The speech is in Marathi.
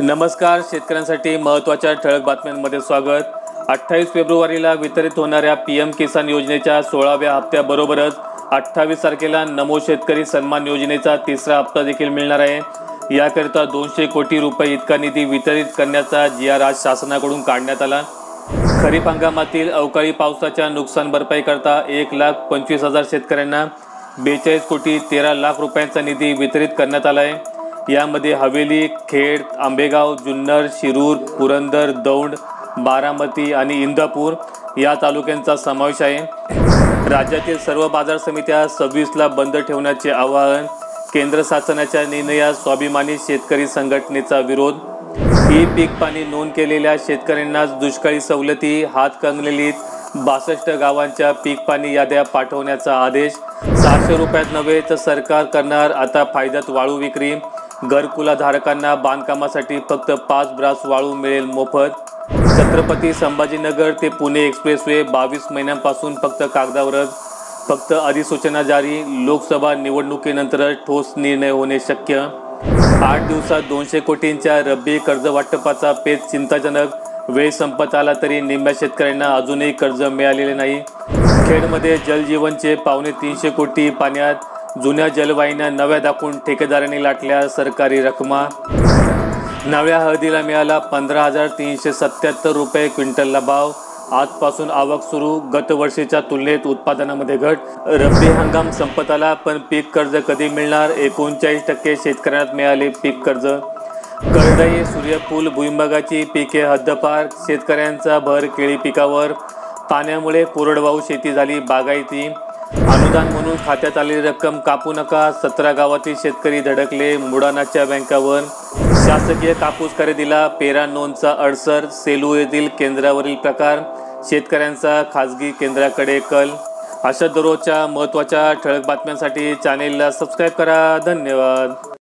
नमस्कार. शेतकऱ्यांसाठी महत्त्वाच्या ठळक बातम्यांमध्ये स्वागत. 28 फेब्रुवारीला वितरित होणाऱ्या PM किसान योजनेच्या 16व्या हप्त्याबरोबरच 28 तारखेला नमो शेतकरी सन्मान योजनेचा तिसरा हप्ता देखील मिळणार आहे. याकरिता 200 कोटी रुपये इतका निधी वितरित करण्याचा GR आज शासनाकडून काढण्यात आला. खरीप हंगामातील अवकाळी पावसाच्या नुकसान भरपाई करता 1,25,000 शेतकऱ्यांना 42 कोटी 13 लाख रुपयांचा निधी वितरित करण्यात आला आहे. यामध्ये हवेली, खेड, आंबेगाव, जुन्नर, शिरूर, पुरंदर, दौंड, बारामती आणि इंदापूर या तालुक्यांचा समावेश आहे. राज्यातील सर्व बाजार समित्या 26ला बंद ठेवण्याचे आवाहन. केंद्र शासनाच्या निर्णयास स्वाभिमानी शेतकरी संघटनेचा विरोध. ही पीक पाणी नोंद केलेल्या शेतकऱ्यांनाच दुष्काळी सवलती. हातकणंगलेत 62 गावांच्या पीक पाणी याद्या पाठवण्याचा आदेश. 600 रुपयात नव्हे तर सरकार करणार आता फायद्यात वाळू विक्री. घरकुलाधारकांना बांधकामासाठी फक्त 5 ब्रास वाळू मिळेल मोफत. छत्रपती संभाजीनगर ते पुणे एक्सप्रेसवे 22 महिन्यांपासून फक्त कागदावरच. फक्त अधिसूचना जारी. लोकसभा निवडणुकीनंतर ठोस निर्णय होणे शक्य. 8 दिवसात 200 कोटींच्या रब्बी कर्ज वाटपाचा पेच चिंताजनक. वेळ संपत आला तरी निम्म्या शेतकऱ्यांना अजूनही कर्ज मिळालेले नाही. खेडमध्ये जलजीवनचे 350 कोटी पाण्यात. जुन्या जलवाहिन्या नव्या दाखवून ठेकेदारांनी लाटल्या सरकारी रकमा. नव्या हळदीला मिळाला 15,377 रुपये क्विंटलला भाव. आजपासून आवक सुरू. गत वर्षीच्या तुलनेत उत्पादनामध्ये घट. रब्बी हंगाम संपत आला पण पीक कर्ज कधी मिळणार? 39% शेतकऱ्यांना मिळाले पीक कर्ज. करडई, सूर्यफूल, भुईमुगाची पिके हद्दपार. शेतकऱ्यांचा भर केळी पिकावर. पाण्यामुळे कोरडवाहू शेती झाली बागायती. अनुदान म्हणून खात्यात आलेली रक्कम कापू नका. 17 गावातील शेतकरी धडकले मुडानाच्या बँकावर. शासकीय कापूस खरेदीला पेरा नोंदचा अडसर. सेलू येथील केंद्रावरील प्रकार. शेतकऱ्यांचा खाजगी केंद्राकडे कल. अशा दररोजच्या महत्त्वाच्या ठळक बातम्यांसाठी चॅनेलला सबस्क्राईब करा. धन्यवाद.